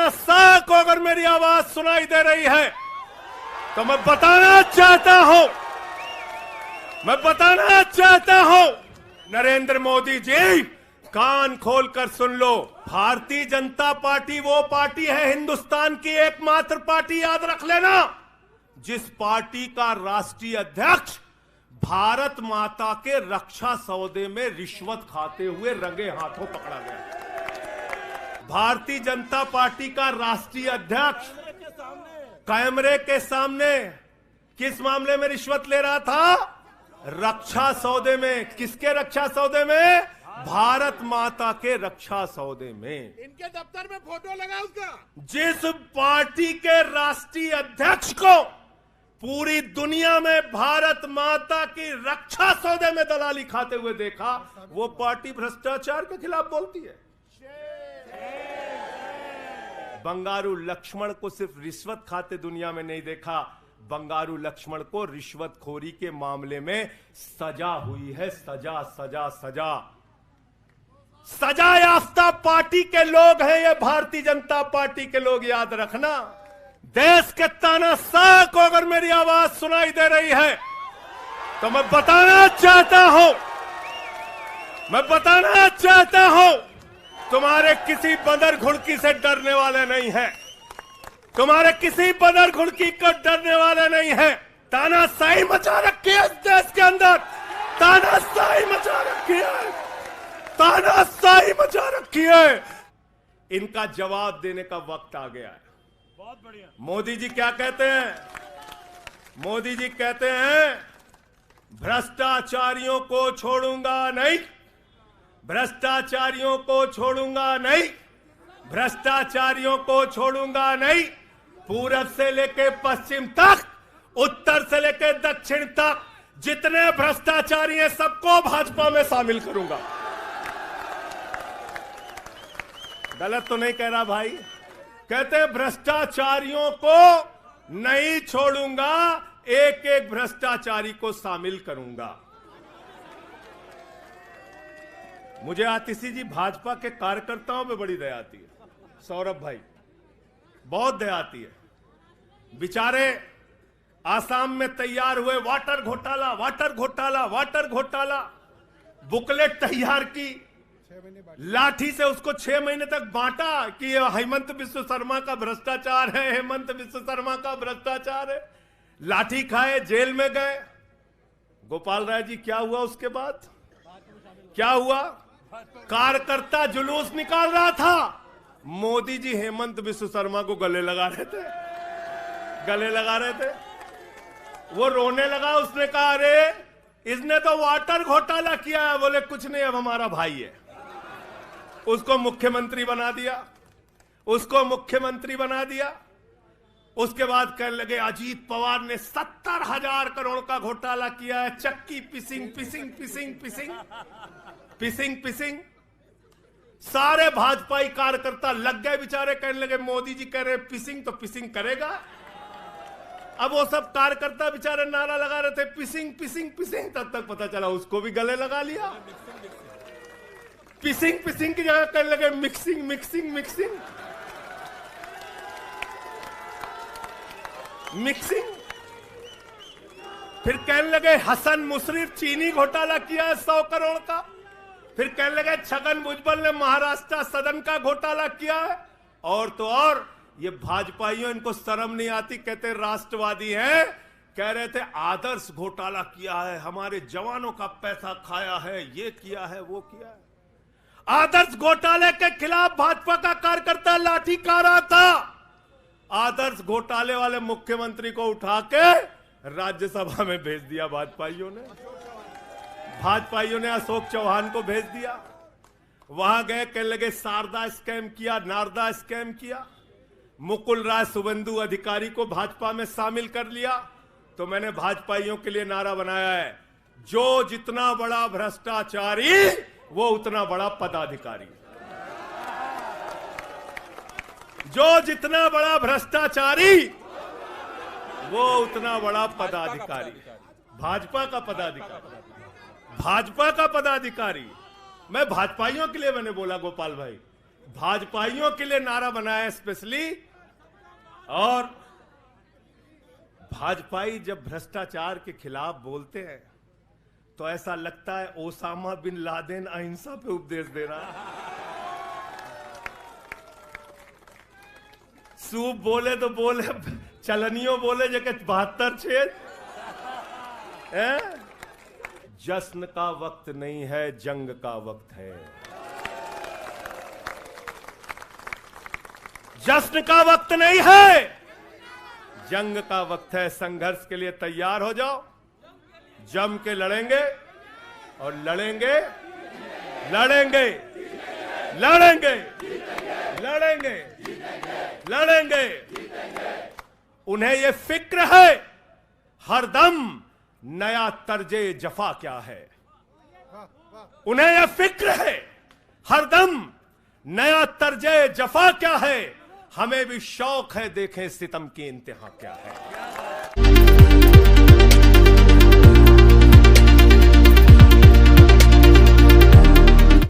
तानाशाह को अगर मेरी आवाज सुनाई दे रही है तो मैं बताना चाहता हूं नरेंद्र मोदी जी, कान खोलकर सुन लो। भारतीय जनता पार्टी वो पार्टी है, हिंदुस्तान की एकमात्र पार्टी, याद रख लेना, जिस पार्टी का राष्ट्रीय अध्यक्ष भारत माता के रक्षा सौदे में रिश्वत खाते हुए रंगे हाथों पकड़ा गया। भारतीय जनता पार्टी का राष्ट्रीय अध्यक्ष कैमरे के सामने किस मामले में रिश्वत ले रहा था? रक्षा सौदे में। किसके रक्षा सौदे में? भारत माता के रक्षा सौदे में। इनके दफ्तर में फोटो लगा उसका। जिस पार्टी के राष्ट्रीय अध्यक्ष को पूरी दुनिया में भारत माता की रक्षा सौदे में दलाली खाते हुए देखा, वो पार्टी भ्रष्टाचार के खिलाफ बोलती है। बंगारू लक्ष्मण को सिर्फ रिश्वत खाते दुनिया में नहीं देखा, बंगारू लक्ष्मण को रिश्वतखोरी के मामले में सजा हुई है। सजा याफ्ता पार्टी के लोग हैं ये भारतीय जनता पार्टी के लोग, याद रखना। देश के तानाशाह को अगर मेरी आवाज सुनाई दे रही है तो मैं बताना चाहता हूं तुम्हारे किसी बंदर घुड़की से डरने वाले नहीं है, तुम्हारे किसी बंदर घुड़की को डरने वाले नहीं है। तानाशाही मचा रखी है इस देश के अंदर, तानाशाही मचा रखी है। इनका जवाब देने का वक्त आ गया है। बहुत बढ़िया। मोदी जी क्या कहते हैं? मोदी जी कहते हैं भ्रष्टाचारियों को छोड़ूंगा नहीं, भ्रष्टाचारियों को छोड़ूंगा नहीं, भ्रष्टाचारियों को छोड़ूंगा नहीं। पूरब से लेकर पश्चिम तक, उत्तर से लेकर दक्षिण तक जितने भ्रष्टाचारी हैं सबको भाजपा में शामिल करूंगा। गलत तो नहीं कह रहा भाई? कहते हैं भ्रष्टाचारियों को नहीं छोड़ूंगा, एक एक भ्रष्टाचारी को शामिल करूंगा। मुझे आतिशी जी भाजपा के कार्यकर्ताओं में बड़ी दया आती है, सौरभ भाई, बहुत दया आती है। बेचारे आसाम में तैयार हुए वाटर घोटाला, बुकलेट तैयार की, लाठी से उसको 6 महीने तक बांटा कि ये हेमंत बिस्व शर्मा का भ्रष्टाचार है, हेमंत बिस्व शर्मा का भ्रष्टाचार है। लाठी खाए, जेल में गए। गोपाल राय जी क्या हुआ उसके बाद? क्या हुआ? कार्यकर्ता जुलूस निकाल रहा था, मोदी जी हेमंत बिस्व शर्मा को गले लगा रहे थे। वो रोने लगा, उसने कहा अरे इसने तो वाटर घोटाला किया है। बोले कुछ नहीं, अब हमारा भाई है। उसको मुख्यमंत्री बना दिया। उसके बाद कहने लगे अजीत पवार ने 70,000 करोड़ का घोटाला किया है। चक्की पिसिंग। सारे भाजपाई कार्यकर्ता लग गए बेचारे, कहने लगे मोदी जी कह रहे पिसिंग तो पिसिंग करेगा। अब वो सब कार्यकर्ता बेचारे नारा लगा रहे थे पिसिंग। तब तक पता चला उसको भी गले लगा लिया। पिसिंग की जगह कहने लगे मिक्सिंग। फिर कहने लगे हसन मुशर्रफ चीनी घोटाला किया है 100 करोड़ का। फिर कहने लगे छगन भुजबल ने महाराष्ट्र सदन का घोटाला किया है। और तो और ये भाजपाइयों, इनको शर्म नहीं आती, कहते राष्ट्रवादी हैं, कह रहे थे आदर्श घोटाला किया है, हमारे जवानों का पैसा खाया है, ये किया है, वो किया है। आदर्श घोटाले के खिलाफ भाजपा का कार्यकर्ता लाठी खा रहा था। आदर्श घोटाले वाले मुख्यमंत्री को उठा के राज्यसभा में भेज दिया भाजपाइयों ने अशोक चौहान को भेज दिया। वहां गए, कहने लगे शारदा स्कैम किया, नारदा स्कैम किया। मुकुल राय शुभेंदु अधिकारी को भाजपा में शामिल कर लिया। तो मैंने भाजपाइयों के लिए नारा बनाया है, जो जितना बड़ा भ्रष्टाचारी वो उतना बड़ा पदाधिकारी। जो जितना बड़ा भ्रष्टाचारी वो उतना बड़ा पदाधिकारी। भाजपा का पदाधिकारी। मैं भाजपाइयों के लिए मैंने बोला गोपाल भाई, भाजपाइयों के लिए नारा बनाया स्पेशली। और भाजपाई जब भ्रष्टाचार के खिलाफ बोलते हैं तो ऐसा लगता है ओसामा बिन लादेन अहिंसा पे उपदेश दे रहा है। सूप बोले तो बोले, चलनियों बोले जगह 72 छेद। जश्न का वक्त नहीं है, जंग का वक्त है। जश्न का वक्त नहीं है, जंग का वक्त है। संघर्ष के लिए तैयार हो जाओ, जम के लड़ेंगे और लड़ेंगे लड़ेंगे लड़ेंगे लड़ेंगे लड़ेंगे। उन्हें यह फिक्र है हरदम नया तर्जे जफा क्या है। उन्हें यह फिक्र है हरदम नया तर्जे जफा क्या है। हमें भी शौक है देखें सितम की इंतहा क्या है।